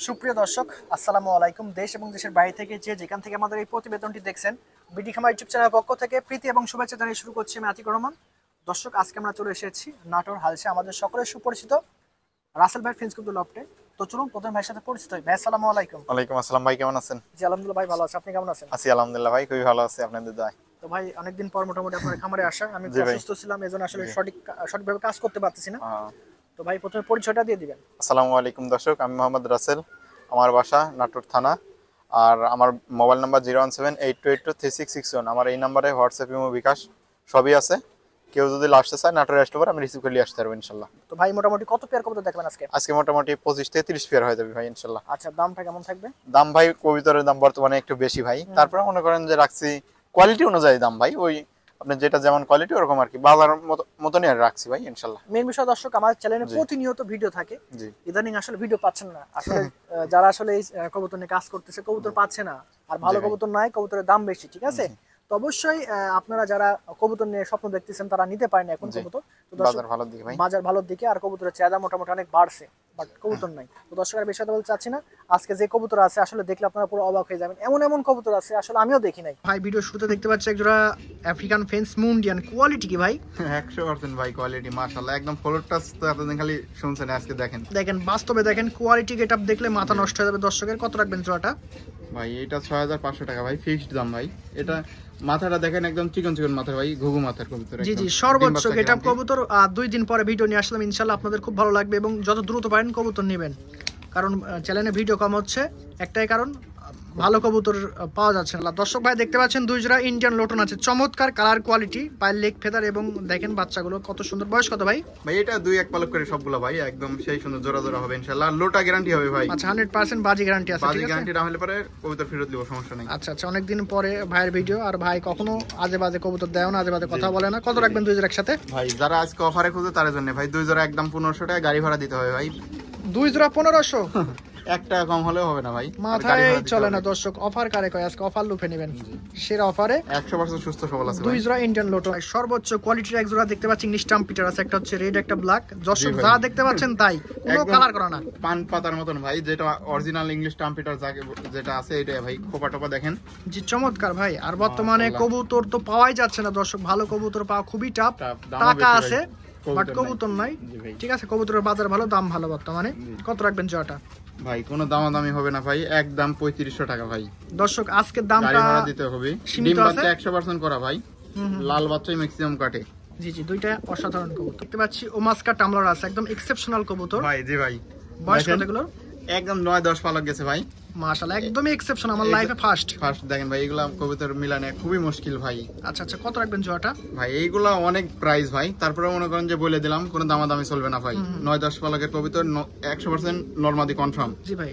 সুপ্রিয় দর্শক, আসসালামু আলাইকুম। দেশ এবং দেশের বাইরে থেকে যে যেখান থেকে আমাদের এই প্রতিবেদনটি দেখছেন, বিডি খামার ইউটিউব চ্যানেলের পক্ষ থেকে প্রীতি এবং শুভেচ্ছা জানিয়ে শুরু করছি আমি আতিকুর রহমান। দর্শক, আজকে আমরা চলে এসেছি নাটোর হালসা আমাদের সকলের সুপরিচিত রাসেল ভাই ফ্রেন্ডস ক্লাব লফটে। তো চলুন প্রথম ভাইয়ের সাথে পরিচিত হই। ভাই আসসালামু আলাইকুম। ওয়ালাইকুম আসসালাম ভাই, কেমন আছেন? জি আলহামদুলিল্লাহ ভাই, ভালো আছি। আপনি কেমন আছেন? আছি আলহামদুলিল্লাহ ভাই, খুবই ভালো আছি আপনাদের দোয়ায়। তো ভাই অনেকদিন পর মোটামুটি আপনার খামারে আসা, আমি জি ভাই। অসুস্থ ছিলাম, এজন্য আসলে সঠিকভাবে কাজ করতে পারতেছি না। হ্যাঁ। তো ভাই প্রথমে পরিচয়টা দিয়ে দিবেন। আসসালামু আলাইকুম দর্শক, আমি মোহাম্মদ রাসেল। আমার বাসা নাটোর থানা, আর আমার মোবাইল নাম্বার 01782823661। আমার এই নাম্বারে হোয়াটসঅ্যাপ, ইমো, বিকাশ সবই আছে। কেউ যদি আসতে চায় নাটোরে আসতে পারে, আমি রিসিভ করে নিয়ে আসতে পারবো ইনশাল্লাহ। তো ভাই মোটামুটি কত পেয়ার কবুতর দেখবেন আজকে? আজকে মোটামুটি 25 থেকে 30 পেয়ার হয়ে যাবে ভাই ইনশাল্লাহ। আচ্ছা, দামটা কেমন থাকবে? দাম ভাই কবিতরের দাম বর্তমানে একটু বেশি ভাই, তারপরে মনে করেন যে রাখছি কোয়ালিটি অনুযায়ী দাম ভাই, ওই আপনার যেটা যেমন কোয়ালিটি ওরকম আর কি, বাজার মতনই আর রাখছি ভাই ইনশাল্লাহ। মেন বিষয় দর্শক, আমার চ্যানেলে প্রতিনিয়ত ভিডিও থাকে, জি ইদানিং আসলে ভিডিও পাচ্ছেন না আসলে। যারা আসলে এই কবুতর নিয়ে কাজ করতেছে, কবুতর পাচ্ছে না, আর ভালো জি ভাই। কবুতর নাই, কবুতরের দাম বেশি, ঠিক আছে? তো অবশ্যই আপনারা যারা কবুতর নিয়ে স্বপ্ন দেখতেছেন তারা নিতে পারেন এখন জি। কবুতর। তো দর্শক, বাজার ভালোর দিকে ভাই। বাজার ভালোর দিকে, আর কবুতরের চাহিদা মোটামুটি অনেক বাড়ছে, বাট কবুতর নাই। তো দর্শক আর বেশি কথা বলতে চাচ্ছি না। আজকে যে কবুতর আছে আসলে দেখলে আপনারা পুরো অবাক হয়ে যাবেন, এমন এমন কবুতর আছে আসলে আমিও দেখি নাই। ভাই ভিডিও শুরুতে দেখতে পাচ্ছি একজোড়া আফ্রিকান ফেন্স মুন্ডিয়ান, কোয়ালিটি কি ভাই? 100% ভাই কোয়ালিটি মাশাআল্লাহ, একদম ফলোর টাচ তো এতদিন খালি শুনছেন, আজকে দেখেন। দেখেন বাস্তবে দেখেন, কোয়ালিটি গেটআপ দেখলে মাথা নষ্ট হয়ে যাবে দর্শকের। কত রাখবেন জোড়াটা? ভাই এটা 6500 টাকা ভাই, ফিক্সড দাম ভাই। এটা মাথাটা দেখেন একদম চিকন চিকন মাথার ভাই, ঘুঘু মাথার কবুতর। জি জি, সর্বোচ্চ গেটআপ কবুতর। 2 দিন পরে ভিডিও নিয়ে আসলাম, ইনশাআল্লাহ আপনাদের খুব ভালো লাগবে এবং যত দ্রুত পারেন কবুতর নেবেন, কারণ চ্যানেলে ভিডিও কম হচ্ছে, একটাই কারণ ভালো কবুতর পাওয়া যাচ্ছে না। দর্শক ভাই দেখতে পাচ্ছেন দুই জোড়া ইন্ডিয়ান লোটন আছে, চমৎকার কালার কোয়ালিটি, পায়ের লেগ ফেদার, এবং দেখেন বাচ্চাগুলো কত সুন্দর। বয়স কত ভাই? ভাই এটা 2-1 পালক করে সবগুলো ভাই, একদম সেই সুন্দর জোড়া জোড়া হবে ইনশাআল্লাহ। লোটা গ্যারান্টি হবে ভাই। আচ্ছা, 100% বাজি গ্যারান্টি আছে, বাজি ঠিক আছে? গ্যারান্টি না হলে পরে কবুতর ফেরত দিব, সমস্যা নাই। আচ্ছা আচ্ছা, অনেকদিন পরে ভাইয়ের ভিডিও, আর ভাই কখনো আজে বাজে কবুতর দেয় না, আজে বাজে কথা বলে না। কত রাখবেন দুই জোড়া একসাথে? ভাই যারা আজকে অফারে খুঁজে তার জন্য ভাই 2 জোড়া একদম 1500 টাকা গাড়ি ভাড়া দিতে হবে ভাই। 2 জোড়া 1500? 1 টাকা কম হলেও হবে না ভাই, মাথায় চলে না দর্শক। অফার কারে কয়? আজকে অফার লুফে নেবেন, সেরা অফারে 100% সুস্থ সবল আছে 2 ভাই। জোড়া ইন্ডিয়ান লোটো। সর্বোচ্চ কোয়ালিটির এক জোড়া দেখতে পাচ্ছি ইংলিশ টাম্পিটার আছে, একটা হচ্ছে রেড, একটা ব্ল্যাক। দর্শক যা দেখতে পাচ্ছেন তাই, কোনো একদম কালার করা না, পান পাতার মতন ভাই, যেটা অরিজিনাল ইংলিশ টাম্পিটার যেটা আছে এটা ভাই। খোপা টোপা দেখেন, জি চমৎকার ভাই। আর বর্তমানে কবুতর তো পাওয়াই যাচ্ছে না দর্শক, ভালো কবুতর পাওয়া খুবই টাফ। দামও টাকা বেশি আছে ভাই, বাট কবুতর নাই। জি ভাই। ঠিক আছে, কবুতরের বাজার ভালো, দাম ভালো বর্তমানে। কত রাখবেন জোড়াটা? ভাই কোনো দামাদামি হবে না ভাই, একদম 3500 টাকা ভাই। দর্শক আজকের গাড়ি দামটা ভাড়া দিতে হবে। সীমিত ডিম আছে। বাচ্চা 100% করা ভাই, লাল বাচ্চাই ম্যাক্সিমাম কাটে। জি জি, দুইটা অসাধারণ কবুতর দেখতে পাচ্ছি। ওমাস্কা টামলার আছে, একদম এক্সেপশনাল কবুতর। ভাই জি ভাই, বয়স দেখেন, কতগুলো? একদম 9-10 পালক গেছে ভাই, মাশাআল্লাহ, একদমই এক্সেপশন, আমার লাইফে ফার্স্ট। দেখেন ভাই, এগুলা কবুতর মিলানে খুবই মুশকিল ভাই। আচ্ছা আচ্ছা, কত রাখবেন জোড়াটা? ভাই এইগুলা অনেক প্রাইস ভাই, তারপরে মনে করেন যে বলে দিলাম, কোনো দামাদামি চলবে না ভাই। 9-10 পালকের কবুতর 100% নরমাদি কনফার্ম, জি ভাই।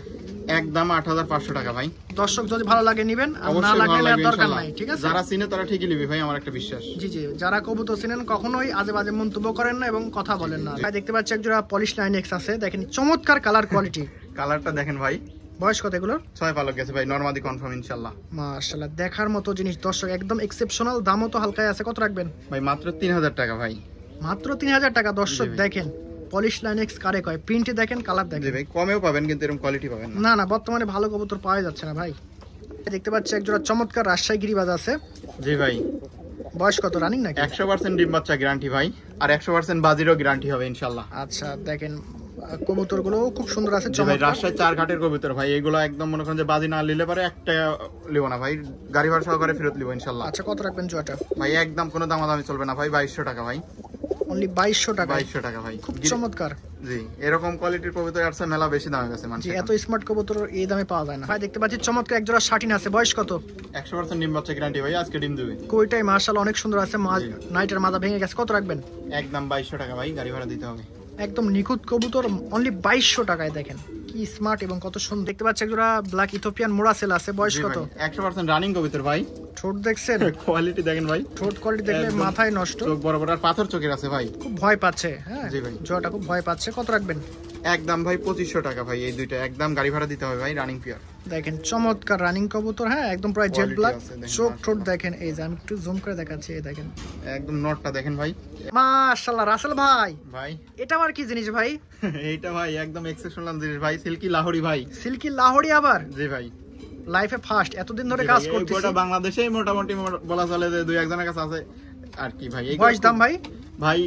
একদম 8500 টাকা ভাই। দর্শক যদি ভালো লাগে নিবেন, আর না অবশ্যই লাগলে ভালো নেওয়ার লাগবে দরকার ইনশাআল্লাহ। নাই, ঠিক আছে? যারা চিনে তারা ঠিকই নিবে ভাই, আমার একটা বিশ্বাস। জি জি, যারা কবুতর চিনেন কখনোই আজে বাজে মন্তব্য করেন না এবং কথা বলেন না। ভাই দেখতে পাচ্ছি একজোড়া পলিশ 9X আছে, দেখেন চমৎকার কালার কোয়ালিটি। কালারটা দেখেন ভাই, বয়স কত এগুলোর? 6 পালক গেছে ভাই, নরমাদি কনফার্ম ইনশাআল্লাহ। মাশাআল্লাহ, দেখার মতো জিনিস দর্শক, একদম এক্সেপশনাল। দামও তো হালকাই আছে, কত রাখবেন? ভাই মাত্র 3000 টাকা ভাই। মাত্র 3000 টাকা। দর্শক দেখেন, পলিশ 9X কারে কয়, প্রিন্টে দেখেন, কালার জি দেখেন। ভাই, কমেও পাবেন কিন্তু এরকম কোয়ালিটি পাবেন না। না না, বর্তমানে ভালো কবুতর পাওয়া যাচ্ছে না ভাই। দেখতে পাচ্ছি একজোড়া চমৎকার রাজশাহী গিরিবাজ আছে। জি ভাই, বয়স কত, রানিং নাকি? 100% ডিম বাচ্চা গ্যারান্টি ভাই, আর 100% বাজিরও গ্যারান্টি হবে ইনশাআল্লাহ। আচ্ছা দেখেন, কবুতর গুলো খুব সুন্দর আছে, জি ভাই, চমৎকার। রাজশাহী 4 ঘাটের কবুতর ভাই, এগুলো একদম মনে করেন যে বাজি না নিলে পারে একটা লিব না ভাই, গাড়ি ভাড়া সহকারে ফেরত লিব ইনশাআল্লাহ। আচ্ছা, কত রাখবেন জোড়াটা? ভাই একদম কোনো দামাদামি চলবে না ভাই, 2200 টাকা ভাই। অনলি 2200 টাকা? 2200 টাকা ভাই, খুব চমৎকার। জি এরকম কোয়ালিটির কবুতর আসছে মেলা বেশি দামে গেছে মানুষ, জি এত স্মার্ট কবুতর এই দামে পাওয়া যায় না ভাই। দেখতে পাচ্ছি চমৎকার একজোড়া শাটিন আছে, বয়স কত? 100% ডিম বাচ্চা গ্যারান্টি ভাই, আজকে ডিম দেবে। কইটাই মাশাআল্লাহ অনেক সুন্দর আছে, নাইটের মাথা ভেঙে গেছে। কত রাখবেন? একদম 2200 টাকা ভাই, গাড়ি ভাড়া দিতে হবে। একদম নিখুঁত কবুতর, অনলি 2200 টাকায়। দেখেন কি স্মার্ট এবং কত সুন্দর। দেখতে পাচ্ছি একজোড়া ব্ল্যাক ইথিওপিয়ান মোরাসেল আছে, বয়স কত? 100% রানিং কবুতর ভাই। ঠোঁট দেখছেন, কোয়ালিটি দেখেন ভাই, ঠোঁট কোয়ালিটি দেখলে মাথায় নষ্ট। চোখ বড় বড় আর পাথর চোখের আছে ভাই, খুব ভয় পাচ্ছে। হ্যাঁ জি ভাই, জোড়াটা খুব ভয় পাচ্ছে। কত রাখবেন? একদম ভাই 2500 টাকা ভাই, এই দুইটা একদম গাড়ি ভাড়া দিতে হবে ভাই, রানিং পিয়ার। দেখেন চমৎকার রানিং কবুতর, হ্যাঁ একদম প্রায় জেড Quality ব্ল্যাক, আছে, দেখেন, চোখ ঠোঁট মাশাআল্লাহ। দেখেন, এই যে আমি একটু জুম করে দেখাচ্ছি, এই দেখেন একদম নটটা দেখেন ভাই। মাশাআল্লাহ। রাসেল ভাই ভাই এটা আবার কি জিনিস ভাই? এইটা ভাই একদম এক্সেপশনাল জিনিস ভাই, সিল্কি লাহোরি ভাই। সিল্কি লাহোরি আবার? জি ভাই, লাইফে ফার্স্ট, এতদিন ধরে জি কাজ ভাই, এই করতেছি। গোটা বাংলাদেশেই মোটামুটি বলা চলে যে দুই একজনের কাছে আছে আর কি ভাই। এই বয়স দাম ভাই? ভাই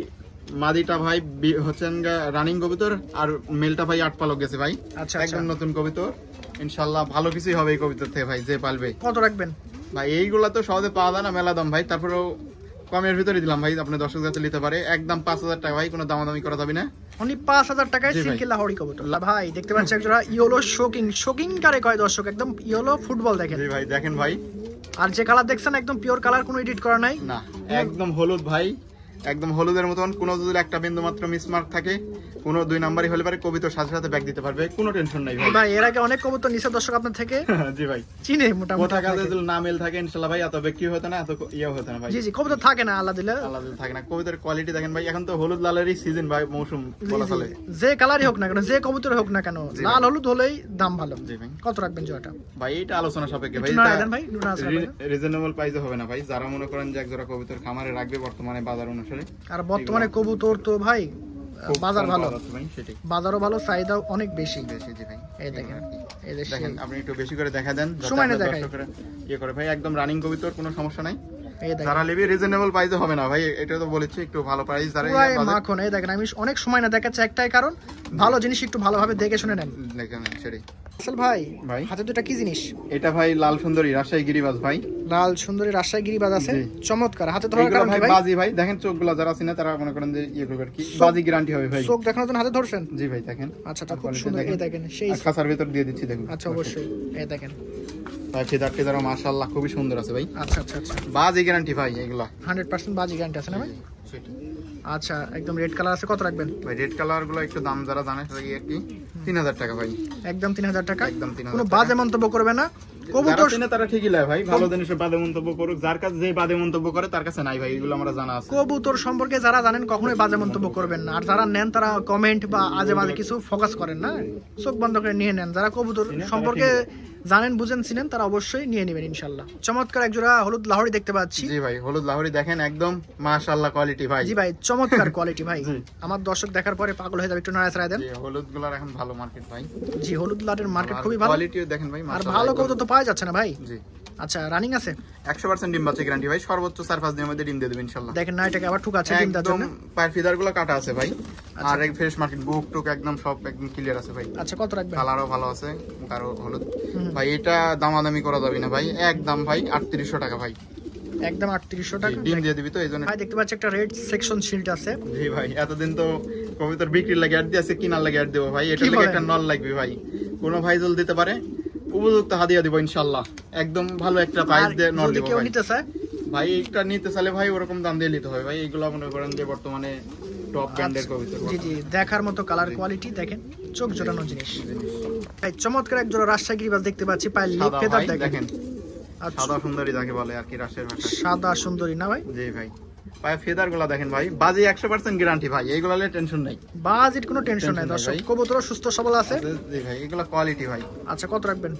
মাদিটা ভাই হচ্ছেন রানিং কবিতর, আর মেলটা ভাই 8 পালক গেছে ভাই, আচ্ছা একদম নতুন কবিতর। ইনশাআল্লাহ ভালো কিছুই হবে এই কবিতর থেকে ভাই, যে পালবে। কত রাখবেন ভাই এইগুলা তো সহজে পাওয়া যায় না, মেলা দাম ভাই, তারপরেও কমের ভিতরে দিলাম ভাই, আপনি দর্শক যাতে নিতে পারে। একদম 5000 টাকা ভাই, কোনো দামাদামি করা যাবে না। উনি 5000 টাকায় জি ভাই। সিল্কি লাহোরি কবুতর। ভাই দেখতে পাচ্ছি একজোড়া ইয়েলো শোকিং, শোকিং কারে কয় দর্শক, একদম ইয়েলো ফুটবল দেখেন। জি ভাই দেখেন ভাই, আর যে কালার দেখছেন একদম পিওর কালার, কোনো এডিট করা নাই। না একদম হলুদ ভাই, একদম হলুদের মতন। কোনো যদি একটা বিন্দু মাত্র মিসমার্ক থাকে, কোনো 2 নাম্বারই হলে পারে, কবিতর সাথে সাথে ব্যাগ দিতে পারবে, কোনো টেনশন নাই ভাই। ভাই এর আগে অনেক কবুতর নিছে দর্শক আপনার থেকে, জি ভাই, চিনে মোটামুটি কোথা কাজে আপনাকে। যদি না মেল থাকে ইনশাআল্লাহ ভাই, এত বিক্রি হতো না, এত ইয়ে হতো না ভাই। জি জি, কবুতর থাকে না আল্লাহ দিলে। আলাদা থাকে না, কবিতার কোয়ালিটি দেখেন ভাই, এখন তো হলুদ লালেরই সিজন ভাই, মৌসুম বলা চলে। যে কালারই হোক না কেন, যে কবুতর হোক না কেন, জি লাল ভাই। হলুদ হলেই দাম ভালো। জি ভাই, কত রাখবেন জোড়াটা? ভাই এটা আলোচনা সাপেক্ষে ভাই, একটু নাড়াই দেন ভাই, একটু নাড়াচাড়া করে দেন। রিজনেবল প্রাইসে হবে না ভাই, যারা মনে করেন যে এক জোড়া কবিতর খামারে রাখবে বর্তমানে বাজার অনুসারে। আর বর্তমানে কবুতর তো ভাই খুব বাজার কম ভালো, পাওয়া যাচ্ছে ভাই, সেটাই বাজারও ভালো, চাহিদাও অনেক বেশি। বেশি। জি ভাই, এই দেখেন, এই যে দেখেন সেই- আপনি একটু বেশি করে দেখা দেন, যাতে সময় না আপনার দেখাই। দর্শকরা ইয়ে করে ভাই, একদম রানিং কবিতর, কোনো সমস্যা নাই। এই দেখেন যারা নেবে রিজনেবল প্রাইসে হবে না ভাই, এটা তো বলেছি একটু ভালো প্রাইস, যারা পুরাই মাখন। এই দেখেন আমি অনেক সময় না দেখাচ্ছি একটাই কারণ, ভালো জিনিস একটু ভালোভাবে দেখে শুনে নেন। দেখেন সেটাই আসল ভাই ভাই। হাতে দুটা কি জিনিস? এটা ভাই লাল সুন্দরী রাজশাহী গিরিবাজ ভাই। লাল সুন্দরী রাজশাহী গিরিবাজ আছে, জি। চমৎকার। হাতে ধরার এইগুলো কারণ ভাই কি ভাই? বাজি ভাই, দেখেন চোখগুলো যারা চিনে তারা মনে করেন যে ইয়ে করবে আর কি, বাজি গ্যারান্টি হবে ভাই। চোখ দেখানোর জন্য হাতে ধরছেন? জি ভাই দেখেন, আচ্ছা, তা খুব quality সুন্দর। এই দেখেন সেই, আর খাঁচার ভিতর দিয়ে দিচ্ছি দেখুন। আচ্ছা অবশ্যই, এই দেখেন। ভাই ফেদার টেদারও মাশাআল্লাহ খুবই সুন্দর আছে ভাই, আচ্ছা আচ্ছা আচ্ছা, বাজি গ্যারান্টি ভাই এগুলা। 100% বাজি গ্যারান্টি আছে না ভাই? সেটাই। আচ্ছা, একদম রেড কালার আছে, কত রাখবেন? ভাই রেড কালার গুলো একটু দাম যারা জানে তারা কি আর কি 3000 টাকা ভাই, একদম 3000 টাকা। একদম 3000 কোনো টাকা। বাজে মন্তব্য করবে না। যারা কবুতর চিনে তারা ঠিকই লাগে ভাই, ভালো জিনিসে বাদে মন্তব্য করুক, যার কাছে যে বাদে মন্তব্য করে তার কাছে নাই ভাই, এগুলো আমরা জানা আছে। কবুতর সম্পর্কে যারা জানেন কখনোই বাজে মন্তব্য করবেন না, আর যারা নেন তারা কমেন্ট বা আজে বাজে কিছু ফোকাস করেন না, চোখ বন্ধ করে নিয়ে নেন। যারা কবুতর চিনেন, সম্পর্কে তারা জানেন বুঝেন চিনেন তারা অবশ্যই নিয়ে নেবেন ইনশাল্লাহ। চমৎকার এক জোড়া হলুদ লাহোরি দেখতে পাচ্ছি। জি ভাই, হলুদ লাহোরি দেখেন, একদম মাশাআল্লাহ কোয়ালিটি ভাই। জি ভাই, চমৎকার কোয়ালিটি ভাই। জি। আমার দর্শক দেখার পরে পাগল হয়ে যাবে, একটু নাড়াচাড়া দেন। জি, হলুদ গুলার এখন ভালো মার্কেট ভাই, জি, হলুদ লাটের মার্কেট খুবই ভালো, কোয়ালিটিও দেখেন ভাই আর মাশাআল্লাহ। ভালো কবুতর তো পাওয়া যাচ্ছে না ভাই। জি, আচ্ছা, রানিং আছে 100% ডিম বাচ্চা গ্যারান্টি ভাই, সর্বোচ্চ 4-5 দিনের মধ্যে ডিম দিয়ে দেবে ইনশাআল্লাহ। দেখেন, না এটাকে আবার ঠুক আছে ডিম দেওয়ার একদম জন্য। পায়ের ফিদার গুলো কাটা আছে ভাই, আচ্ছা। আর এক ফ্রেশ মার্কেট, বুক টুক একদম সব একদম ক্লিয়ার আছে ভাই। আচ্ছা, কত রাখবেন? কালারও ভালো আছে, কারো হলুদ ভাই। এটা দামাদামি করা যাবে না ভাই, একদম ভাই 3800 টাকা ভাই, একদম 3800 টাকা। ডিম দিয়ে দিবি তো এই জন্য। ভাই দেখতে পাচ্ছি একটা রেড সেকশন শিল্ড আছে। জি ভাই, এতদিন তো কবিতার বিক্রির লাগে অ্যাড দিয়েছে, কিনার লাগে অ্যাড দেবো ভাই, এটা কি লাগে বলেন? একটা নল লাগবে ভাই, কোনো ভাই জল দিতে পারে, উপযুক্ত হাদিয়া দিব ইনশাআল্লাহ, একদম ভালো একটা প্রাইস আর দিয়ে নল যদি দিব কেউ ভাই। নিতে চায়, ভাই এটা নিতে চাইলে ভাই ওরকম দাম দিয়ে নিতে হবে ভাই, এইগুলো মনে করেন যে বর্তমানে টপ ব্র্যান্ডের কবিতা। জি জি, দেখার মতো কালার কোয়ালিটি দেখেন, চোখ জোড়ানো জিনিস। ভাই চমৎকার এক জোড়া রাজশাহী গিরিবাজ দেখতে পাচ্ছি, পায়ের লিপ সাদা ফেদার ভাই দেখেন। দেখেন, আচ্ছা, সাদা সুন্দরী যাকে বলে আর কি রাজশাহীর ভাষায়। সাদা সুন্দরী না ভাই? জি ভাই, পায়ে ফেদার গুলা দেখেন ভাই, বাজি 100% গ্যারান্টি ভাই, এইগুলা নিয়ে টেনশন নাই। বাজেট কোনো টেনশন নাই Tension নাই দর্শক, ভাই। কবুতর সুস্থ সবল আছে। জি ভাই, এগুলা কোয়ালিটি ভাই। আচ্ছা, কত রাখবেন?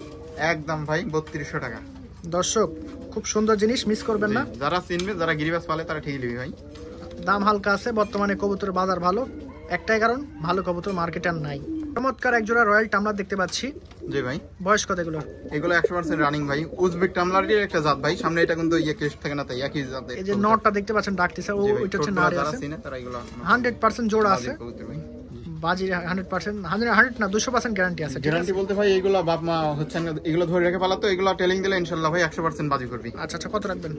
একদম ভাই 3200 টাকা। দর্শক খুব সুন্দর জিনিস, মিস করবেন না। জি, যারা চিনবে, যারা গিরিবাজ পালে তারা ঠিকই নিবে ভাই। দাম হালকা আছে, বর্তমানে কবুতরের বাজার ভালো, একটাই কারণ ভালো কবুতর মার্কেটে আর নাই। চমৎকার এক জোড়া রয়্যাল টামলার দেখতে পাচ্ছি। জি ভাই, বয়স কত এগুলো? এগুলো 100% রানিং ভাই, উজবেক টামলারের একটা জাত ভাই, সামনে এটা কিন্তু ইয়ে কেস থাকে না, তাই একই জাত। এই যে নটটা দেখতে পাচ্ছেন ডাকতেছে, ও ওইটা হচ্ছে নাড়ে যারা আছে। চিনে তারা এগুলো 100% জোড়া আছে, কবুতর ভাই। বাজি 100%, 100 না 200% গ্যারান্টি আছে, ঠিক গ্যারান্টি আছে? বলতে ভাই এগুলো বাপ মা হচ্ছে না, এগুলো ধরে রেখে পালা তো, এগুলো টেলিং দিলে ইনশাআল্লাহ ভাই 100% বাজি করবি। আচ্ছা আচ্ছা, কত রাখবেন?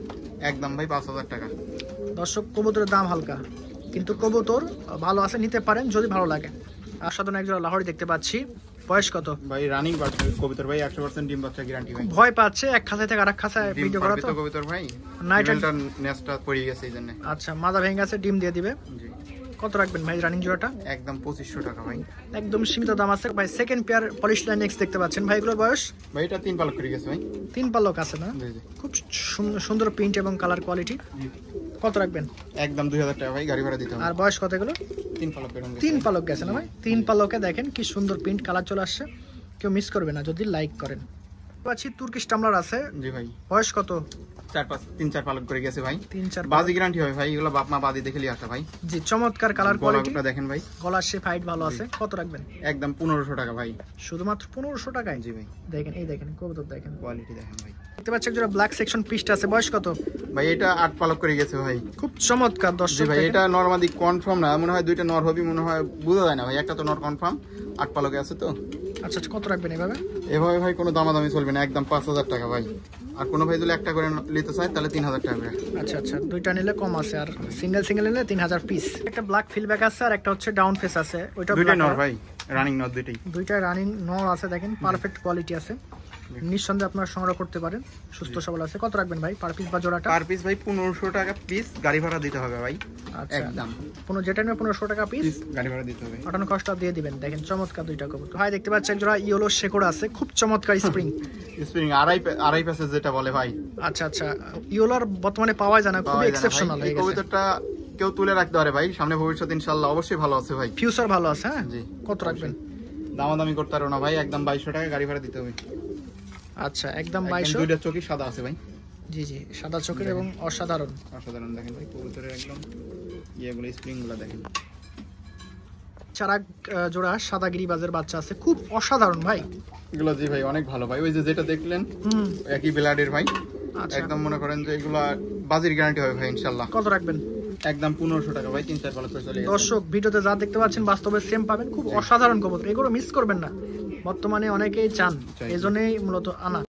একদম ভাই 5000 টাকা। দর্শক কবুতরের দাম হালকা, কিন্তু কবুতর ভালো আছে, নিতে পারেন যদি ভালো লাগে। আর সাধারণ একজন লাহোরি দেখতে পাচ্ছি, বয়স কত? ভাই রানিং কবুতর ভাই, 100% ডিম বাচ্চা গ্যারান্টি ভাই। ভয় পাচ্ছে এক খাঁচায় থেকে আরেক খাঁচায় ডিম ভিডিও করা পারবি তো। তো কবুতর ভাই, Night and- নিমেলটা নেস্টটা পড়ে গেছে এই জন্য। আচ্ছা, মাথা ভেঙে গেছে, ডিম দিয়ে দিবে। জি, কত রাখবেন ভাই রানিং জোড়াটা? একদম 2500 টাকা ভাই। একদম সীমিত দাম আছে ভাই। Second pair polish line next দেখতে পাচ্ছেন ভাই, এগুলোর বয়স ভাই এটা 3 পালক করে গেছে ভাই। 3 পালক আছে না? জি জি খুব সুন্দর প্রিন্ট এবং কালার কোয়ালিটি। কত রাখবেন? একদম 2000 টাকা ভাই, গাড়ি ভাড়া দিতে হবে। আর বয়স কত এগুলো? 3 পালক বেরোন। 3 পালক গেছে না ভাই? 3 পালকে দেখেন কি সুন্দর প্রিন্ট কালার চলে আসছে, কেউ মিস করবে না যদি লাইক করেন। পাচ্ছি তুর্কিশ টামলার আছে। জি ভাই, বয়স কত? 3-4 পালক করে গেছে ভাই। 3-4 বাজি গ্যারান্টি হবে ভাই, এগুলো বাপ মা বাদি দেখে লিয়ে আসা ভাই। জি, চমৎকার কালার কোয়ালিটি। গলাটা দেখেন ভাই, গলার শেপ হাইট ভালো আছে। কত রাখবেন? একদম 1500 টাকা ভাই। শুধুমাত্র 1500 টাকায়? জি ভাই, দেখেন এই দেখেন কবুতর দেখেন, কোয়ালিটি দেখেন ভাই। দেখতে পাচ্ছি একজোড়া ব্ল্যাক সেকশন পিস্ট আছে। বয়স কত? ভাই এটা 8 পালক করে গেছে ভাই। খুব চমৎকার জি দর্শক ভাই, দেখেন। এটা নরমাদি কনফার্ম না, মনে হয় দুইটা নর হবি, মনে হয় বোঝা যায় না ভাই। একটা তো নর কনফার্ম, 8 পালকে আছে তো। আচ্ছা আচ্ছা, কত রাখবেন এভাবে? এভাবে ভাই কোনো দামাদামি চলবে না, একদম 5000 টাকা ভাই। আর কোনো ভাই যদি একটা করে নিতে চায় তাহলে 3000 টাকা করে। আচ্ছা আচ্ছা, দুইটা নিলে কম আছে, আর সিঙ্গেল নিলে 3000 পিস। একটা ব্ল্যাক ফিলব্যাক আছে আর একটা হচ্ছে ডাউন ফেস আছে। ওইটা দুইটাই নর ভাই, রানিং নর দুইটাই। দুইটা রানিং নর আছে, দেখেন পারফেক্ট কোয়ালিটি আছে, নিঃসন্দেহে আপনারা সংগ্রহ করতে পারেন, সুস্থ সবল আছে। কত রাখবেন ভাই পার পিস বা জোড়াটা? পার পিস ভাই 1500 টাকা পিস, গাড়ি ভাড়া দিতে হবে ভাই। আচ্ছা, একদম যেটা নেবে 1500 টাকা পিস, গাড়ি ভাড়া দিতে হবে। পাঠানো কষ্ট দিয়ে দিবেন। দেখেন চমৎকার দুইটা কবুতর ভাই। দেখতে পাচ্ছেন একজোড়া ইয়েলো শেকড় আছে, খুব চমৎকার স্প্রিং। স্প্রিং আড়াই প্যাসেজ যেটা বলে ভাই। আচ্ছা আচ্ছা, ইয়েলোর বর্তমানে পাওয়া যায় না, খুব এক্সেপশনাল হয়ে গেছে। কবুতরটা কেউ তুলে রাখতে পারে ভাই, সামনে ভবিষ্যৎ ইনশাআল্লাহ অবশ্যই ভালো আছে ভাই। ফিউচার ভালো আছে। হ্যাঁ জি। কত রাখবেন? দামাদামি করতে পারো না ভাই, একদম 2200 টাকা গাড়ি ভাড়া দিতে হবে। আচ্ছা, একদম 2200। দুইটা চোখই সাদা আছে ভাই। জি জি, সাদা চোখের এবং অসাধারণ। অসাধারণ দেখেন ভাই, কবুতরের একদম ইয়েগুলো স্প্রিংগুলো দেখেন। চারা জোড়া সাদা গিরিবাজের বাচ্চা আছে, খুব অসাধারণ ভাই এগুলো। জি ভাই, অনেক ভালো ভাই। ওই যে যেটা দেখলেন একই ব্লাডের ভাই। আচ্ছা, একদম মনে করেন যে এগুলো বাজির গ্যারান্টি হবে ভাই ইনশাআল্লাহ। কত রাখবেন? একদম 1500 টাকা ভাই, 3-4 পালক করে চলে গেছে। দর্শক ভিডিওতে যা দেখতে পাচ্ছেন বাস্তবে সেম পাবেন, খুব অসাধারণ কবুতর, এগুলো মিস করবেন না, বর্তমানে অনেকেই চান, এজন্যই মূলত আনা।